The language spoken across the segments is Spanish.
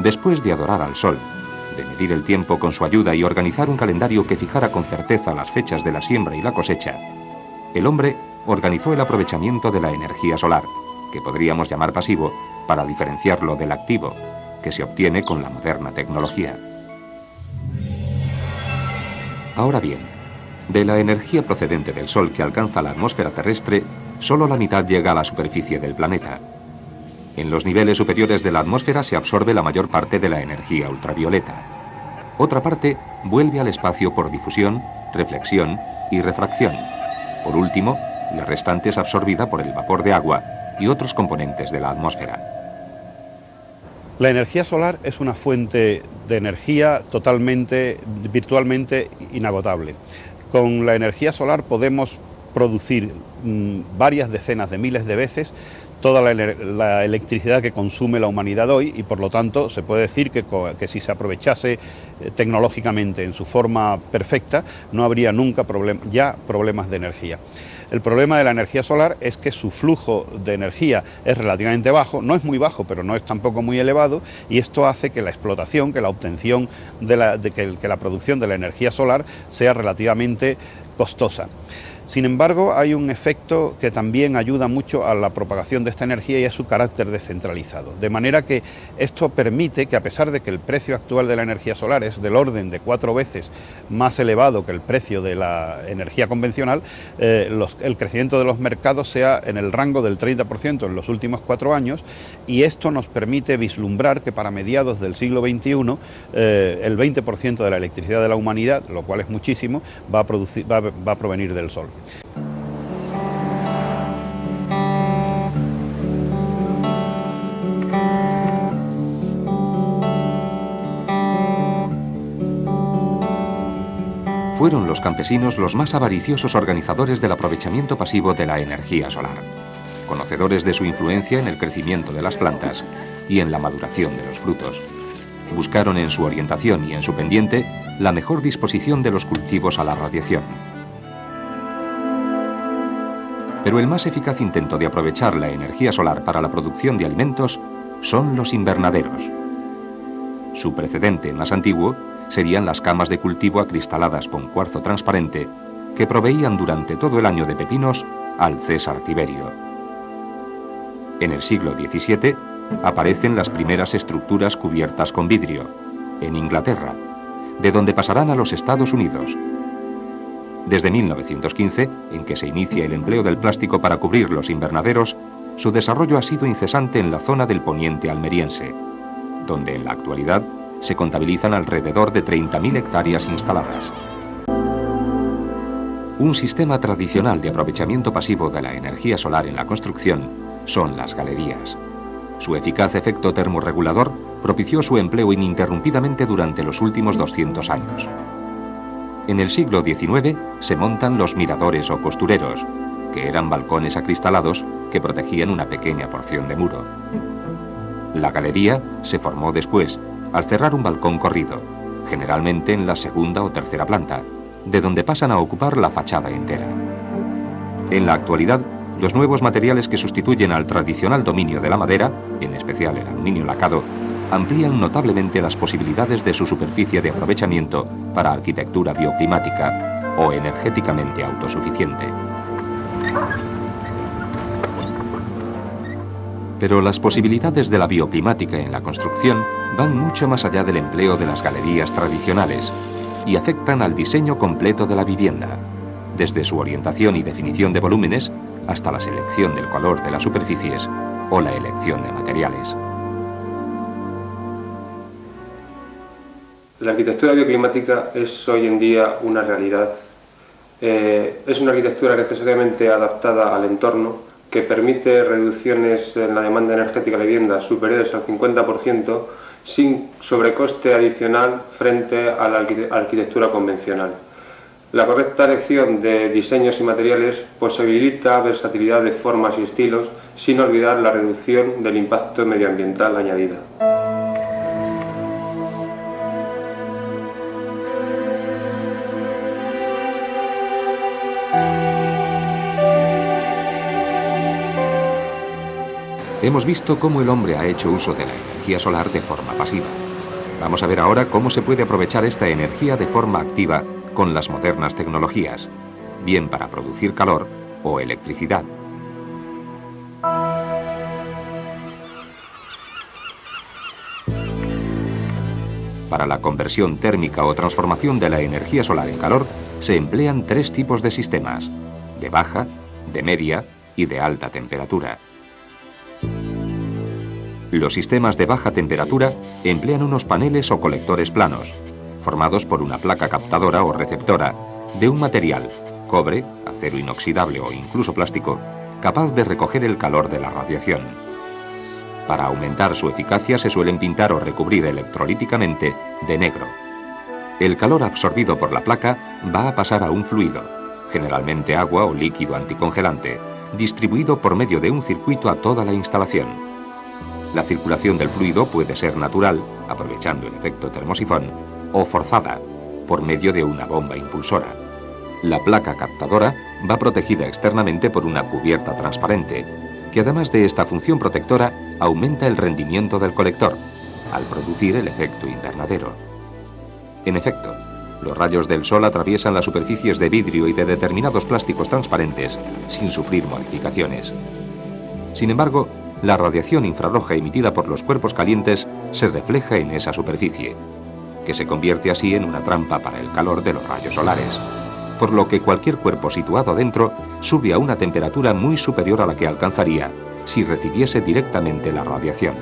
Después de adorar al sol, de medir el tiempo con su ayuda y organizar un calendario que fijara con certeza las fechas de la siembra y la cosecha, el hombre organizó el aprovechamiento de la energía solar, que podríamos llamar pasivo, para diferenciarlo del activo, que se obtiene con la moderna tecnología. Ahora bien, de la energía procedente del Sol que alcanza la atmósfera terrestre, solo la mitad llega a la superficie del planeta. En los niveles superiores de la atmósfera se absorbe la mayor parte de la energía ultravioleta. Otra parte vuelve al espacio por difusión, reflexión y refracción. Por último, la restante es absorbida por el vapor de agua y otros componentes de la atmósfera. La energía solar es una fuente de energía virtualmente inagotable. Con la energía solar podemos producir varias decenas de miles de veces toda la electricidad que consume la humanidad hoy, y por lo tanto se puede decir que si se aprovechase tecnológicamente en su forma perfecta, no habría nunca problemas de energía. El problema de la energía solar es que su flujo de energía es relativamente bajo, no es muy bajo, pero no es tampoco muy elevado, y esto hace que la explotación, que la obtención que la producción de la energía solar sea relativamente costosa. Sin embargo, hay un efecto que también ayuda mucho a la propagación de esta energía, y es su carácter descentralizado. De manera que esto permite que, a pesar de que el precio actual de la energía solar es del orden de 4 veces más elevado que el precio de la energía convencional, el crecimiento de los mercados sea en el rango del 30% en los últimos 4 años, y esto nos permite vislumbrar que para mediados del siglo XXI el 20% de la electricidad de la humanidad, lo cual es muchísimo, va a provenir del sol. Fueron los campesinos los más avariciosos organizadores del aprovechamiento pasivo de la energía solar, conocedores de su influencia en el crecimiento de las plantas y en la maduración de los frutos. Buscaron en su orientación y en su pendiente la mejor disposición de los cultivos a la radiación. Pero el más eficaz intento de aprovechar la energía solar para la producción de alimentos son los invernaderos. Su precedente más antiguo serían las camas de cultivo acristaladas con cuarzo transparente que proveían durante todo el año de pepinos al César Tiberio. En el siglo XVII aparecen las primeras estructuras cubiertas con vidrio, en Inglaterra, de donde pasarán a los Estados Unidos. Desde 1915, en que se inicia el empleo del plástico para cubrir los invernaderos, su desarrollo ha sido incesante en la zona del poniente almeriense, donde en la actualidad se contabilizan alrededor de 30.000 hectáreas instaladas. Un sistema tradicional de aprovechamiento pasivo de la energía solar en la construcción son las galerías. Su eficaz efecto termorregulador propició su empleo ininterrumpidamente durante los últimos 200 años. En el siglo XIX se montan los miradores o costureros, que eran balcones acristalados que protegían una pequeña porción de muro. La galería se formó después, al cerrar un balcón corrido, generalmente en la segunda o tercera planta, de donde pasan a ocupar la fachada entera. En la actualidad, los nuevos materiales que sustituyen al tradicional dominio de la madera, en especial el aluminio lacado, amplían notablemente las posibilidades de su superficie de aprovechamiento para arquitectura bioclimática o energéticamente autosuficiente. Pero las posibilidades de la bioclimática en la construcción van mucho más allá del empleo de las galerías tradicionales y afectan al diseño completo de la vivienda, desde su orientación y definición de volúmenes hasta la selección del color de las superficies o la elección de materiales. La arquitectura bioclimática es hoy en día una realidad. Es una arquitectura necesariamente adaptada al entorno, que permite reducciones en la demanda energética de la vivienda superiores al 50% sin sobrecoste adicional frente a la arquitectura convencional. La correcta elección de diseños y materiales posibilita versatilidad de formas y estilos sin olvidar la reducción del impacto medioambiental añadida. Hemos visto cómo el hombre ha hecho uso de la energía energía solar de forma pasiva. Vamos a ver ahora cómo se puede aprovechar esta energía de forma activa con las modernas tecnologías, bien para producir calor o electricidad. Para la conversión térmica o transformación de la energía solar en calor, se emplean tres tipos de sistemas: de baja, de media y de alta temperatura. Los sistemas de baja temperatura emplean unos paneles o colectores planos, formados por una placa captadora o receptora, de un material, cobre, acero inoxidable o incluso plástico, capaz de recoger el calor de la radiación. Para aumentar su eficacia se suelen pintar o recubrir electrolíticamente de negro. El calor absorbido por la placa va a pasar a un fluido, generalmente agua o líquido anticongelante, distribuido por medio de un circuito a toda la instalación. La circulación del fluido puede ser natural, aprovechando el efecto termosifón, o forzada, por medio de una bomba impulsora. La placa captadora va protegida externamente por una cubierta transparente, que además de esta función protectora, aumenta el rendimiento del colector, al producir el efecto invernadero. En efecto, los rayos del sol atraviesan las superficies de vidrio y de determinados plásticos transparentes sin sufrir modificaciones. Sin embargo, la radiación infrarroja emitida por los cuerpos calientes se refleja en esa superficie, que se convierte así en una trampa para el calor de los rayos solares, por lo que cualquier cuerpo situado dentro sube a una temperatura muy superior a la que alcanzaría si recibiese directamente la radiación.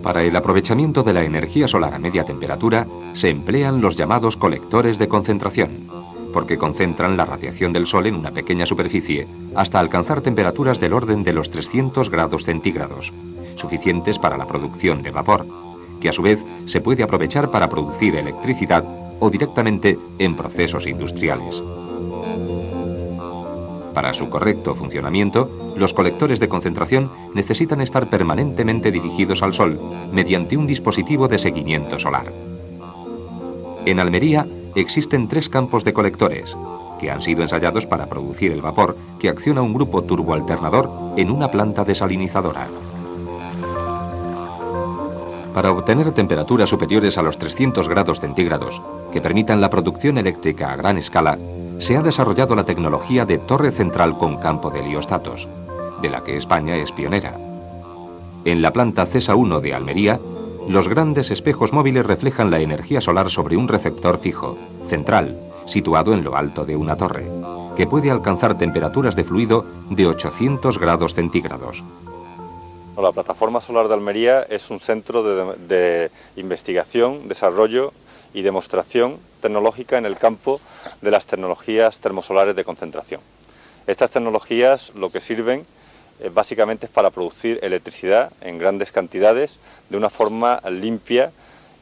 Para el aprovechamiento de la energía solar a media temperatura se emplean los llamados colectores de concentración, porque concentran la radiación del sol en una pequeña superficie hasta alcanzar temperaturas del orden de los 300 grados centígrados, suficientes para la producción de vapor, que a su vez se puede aprovechar para producir electricidad o directamente en procesos industriales. Para su correcto funcionamiento, los colectores de concentración necesitan estar permanentemente dirigidos al sol mediante un dispositivo de seguimiento solar. En Almería existen 3 campos de colectores, que han sido ensayados para producir el vapor que acciona un grupo turboalternador en una planta desalinizadora. Para obtener temperaturas superiores a los 300 grados centígrados, que permitan la producción eléctrica a gran escala, se ha desarrollado la tecnología de torre central con campo de heliostatos, de la que España es pionera. En la planta CESA 1 de Almería, los grandes espejos móviles reflejan la energía solar sobre un receptor fijo, central, situado en lo alto de una torre, que puede alcanzar temperaturas de fluido de 800 grados centígrados. La Plataforma Solar de Almería es un centro de investigación, desarrollo y demostración tecnológica en el campo de las tecnologías termosolares de concentración. Estas tecnologías lo que sirven básicamente es para producir electricidad en grandes cantidades de una forma limpia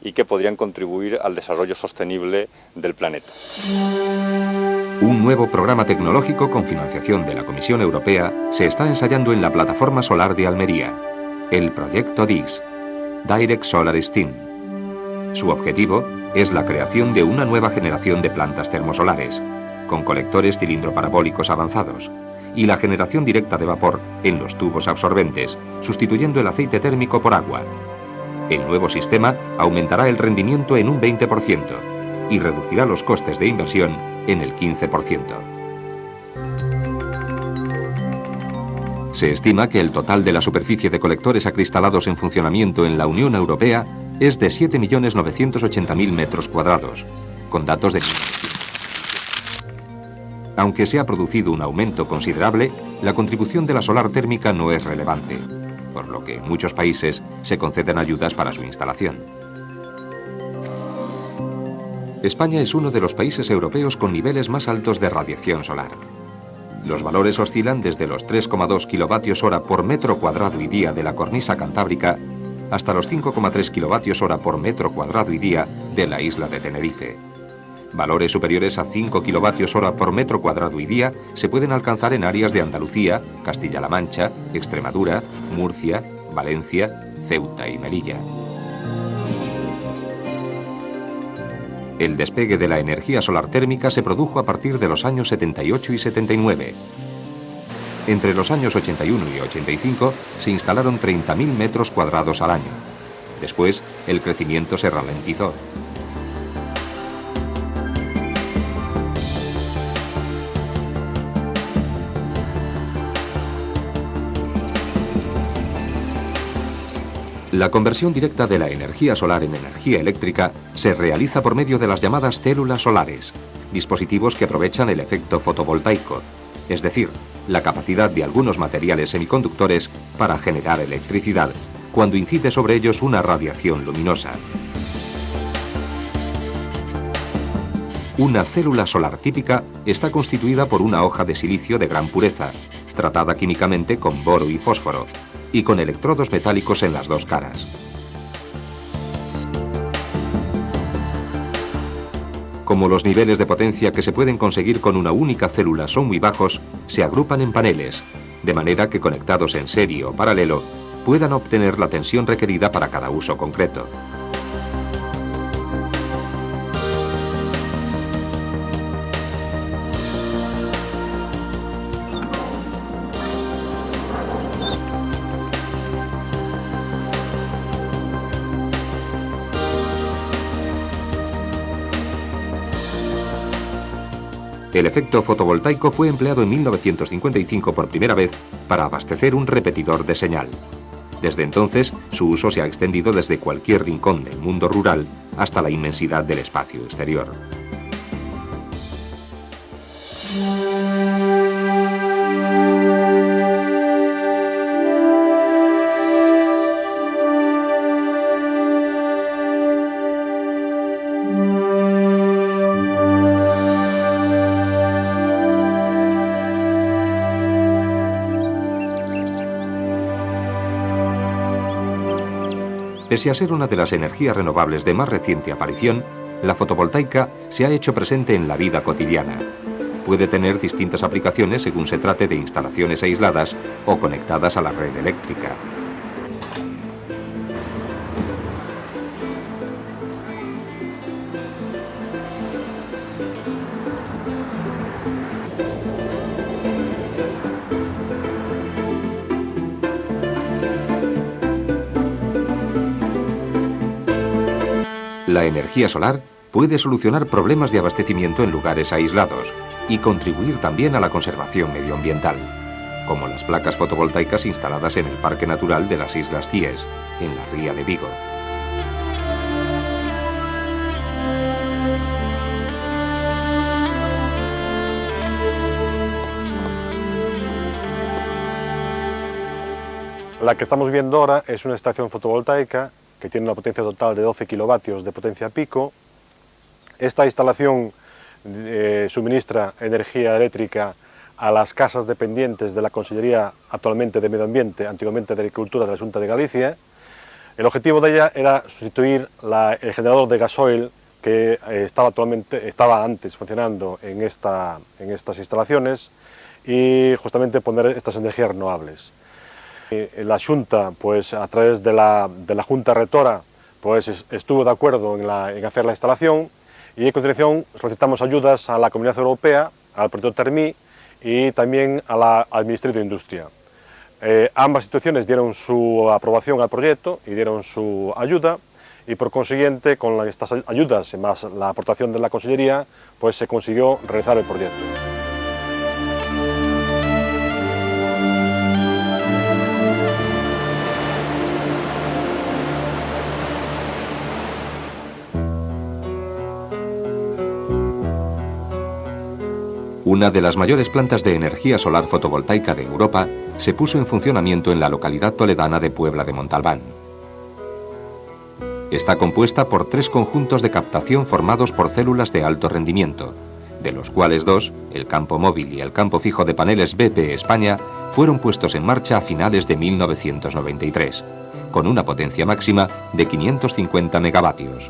y que podrían contribuir al desarrollo sostenible del planeta. Un nuevo programa tecnológico con financiación de la Comisión Europea se está ensayando en la Plataforma Solar de Almería, el proyecto DIS, Direct Solar Steam. Su objetivo es la creación de una nueva generación de plantas termosolares, con colectores cilindro-parabólicos avanzados, y la generación directa de vapor en los tubos absorbentes, sustituyendo el aceite térmico por agua. El nuevo sistema aumentará el rendimiento en un 20% y reducirá los costes de inversión en el 15%. Se estima que el total de la superficie de colectores acristalados en funcionamiento en la Unión Europea es de 7.980.000 metros cuadrados, con datos de... Aunque se ha producido un aumento considerable, la contribución de la solar térmica no es relevante, por lo que en muchos países se conceden ayudas para su instalación. España es uno de los países europeos con niveles más altos de radiación solar. Los valores oscilan desde los 3,2 kilovatios hora por metro cuadrado y día de la cornisa cantábrica hasta los 5,3 kilovatios hora por metro cuadrado y día de la isla de Tenerife. Valores superiores a 5 kilovatios hora por metro cuadrado y día se pueden alcanzar en áreas de Andalucía, Castilla-La Mancha, Extremadura, Murcia, Valencia, Ceuta y Melilla. El despegue de la energía solar térmica se produjo a partir de los años 78 y 79. Entre los años 81 y 85 se instalaron 30.000 metros cuadrados al año. Después, el crecimiento se ralentizó. La conversión directa de la energía solar en energía eléctrica se realiza por medio de las llamadas células solares, dispositivos que aprovechan el efecto fotovoltaico, es decir, la capacidad de algunos materiales semiconductores para generar electricidad, cuando incide sobre ellos una radiación luminosa. Una célula solar típica está constituida por una hoja de silicio de gran pureza, tratada químicamente con boro y fósforo, y con electrodos metálicos en las dos caras. Como los niveles de potencia que se pueden conseguir con una única célula son muy bajos, se agrupan en paneles, de manera que conectados en serie o paralelo, puedan obtener la tensión requerida para cada uso concreto. El efecto fotovoltaico fue empleado en 1955 por primera vez para abastecer un repetidor de señal. Desde entonces, su uso se ha extendido desde cualquier rincón del mundo rural hasta la inmensidad del espacio exterior. Pese a ser una de las energías renovables de más reciente aparición, la fotovoltaica se ha hecho presente en la vida cotidiana. Puede tener distintas aplicaciones según se trate de instalaciones aisladas o conectadas a la red eléctrica. La energía solar puede solucionar problemas de abastecimiento en lugares aislados y contribuir también a la conservación medioambiental, como las placas fotovoltaicas instaladas en el Parque Natural de las Islas Cíes, en la ría de Vigo. La que estamos viendo ahora es una estación fotovoltaica que tiene una potencia total de 12 kilovatios de potencia pico. Esta instalación suministra energía eléctrica a las casas dependientes de la Consellería actualmente de Medio Ambiente, antiguamente de Agricultura de la Xunta de Galicia. El objetivo de ella era sustituir el generador de gasoil que estaba antes funcionando en estas instalaciones y justamente poner estas energías renovables. La Xunta, pues a través de la Junta Rectora, pues estuvo de acuerdo en hacer la instalación y a continuación solicitamos ayudas a la Comunidad Europea, al proyecto Termí y también al Ministerio de Industria. Ambas instituciones dieron su aprobación al proyecto y dieron su ayuda y por consiguiente con estas ayudas y más la aportación de la Consellería pues se consiguió realizar el proyecto. Una de las mayores plantas de energía solar fotovoltaica de Europa se puso en funcionamiento en la localidad toledana de Puebla de Montalbán. Está compuesta por 3 conjuntos de captación formados por células de alto rendimiento, de los cuales 2, el campo móvil y el campo fijo de paneles BP España, fueron puestos en marcha a finales de 1993, con una potencia máxima de 550 megavatios.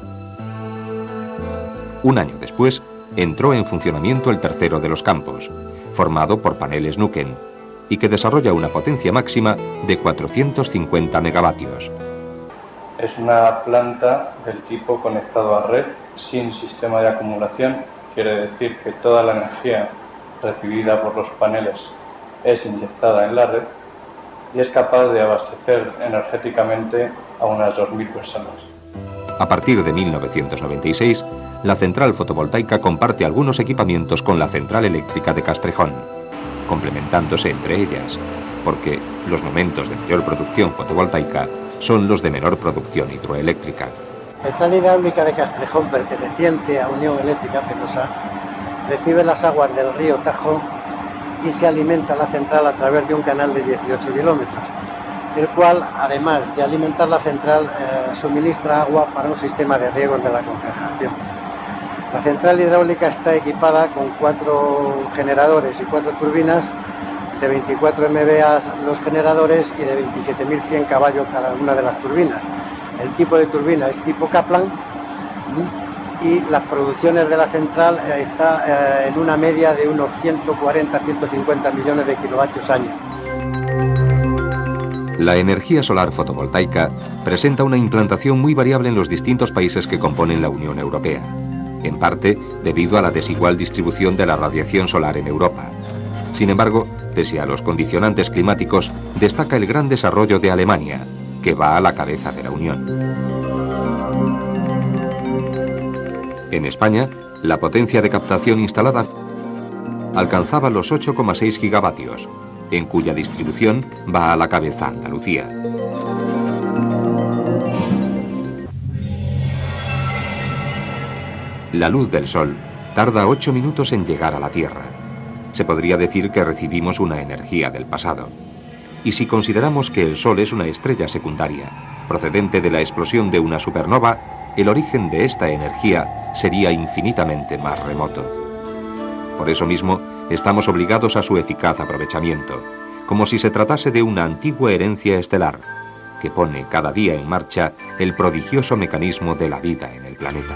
Un año después, entró en funcionamiento el tercero de los campos, formado por paneles Nuken, y que desarrolla una potencia máxima de 450 megavatios. Es una planta del tipo conectado a red, sin sistema de acumulación, quiere decir que toda la energía recibida por los paneles es inyectada en la red y es capaz de abastecer energéticamente a unas 2.000 personas. A partir de 1996, la central fotovoltaica comparte algunos equipamientos con la central eléctrica de Castrejón, complementándose entre ellas, porque los momentos de mayor producción fotovoltaica son los de menor producción hidroeléctrica. La central hidráulica de Castrejón, perteneciente a Unión Eléctrica Fenosa, recibe las aguas del río Tajo y se alimenta la central a través de un canal de 18 kilómetros, el cual, además de alimentar la central, suministra agua para un sistema de riegos de la Confederación. La central hidráulica está equipada con 4 generadores y 4 turbinas de 24 MVA los generadores y de 27.100 caballos cada una de las turbinas. El tipo de turbina es tipo Kaplan y las producciones de la central está en una media de unos 140-150 millones de kilovatios año. La energía solar fotovoltaica presenta una implantación muy variable en los distintos países que componen la Unión Europea, en parte debido a la desigual distribución de la radiación solar en Europa. Sin embargo, pese a los condicionantes climáticos, destaca el gran desarrollo de Alemania, que va a la cabeza de la Unión. En España, la potencia de captación instalada alcanzaba los 8,6 gigavatios, en cuya distribución va a la cabeza Andalucía. La luz del Sol tarda 8 minutos en llegar a la Tierra. Se podría decir que recibimos una energía del pasado. Y si consideramos que el Sol es una estrella secundaria, procedente de la explosión de una supernova, el origen de esta energía sería infinitamente más remoto. Por eso mismo, estamos obligados a su eficaz aprovechamiento, como si se tratase de una antigua herencia estelar, que pone cada día en marcha el prodigioso mecanismo de la vida en el planeta.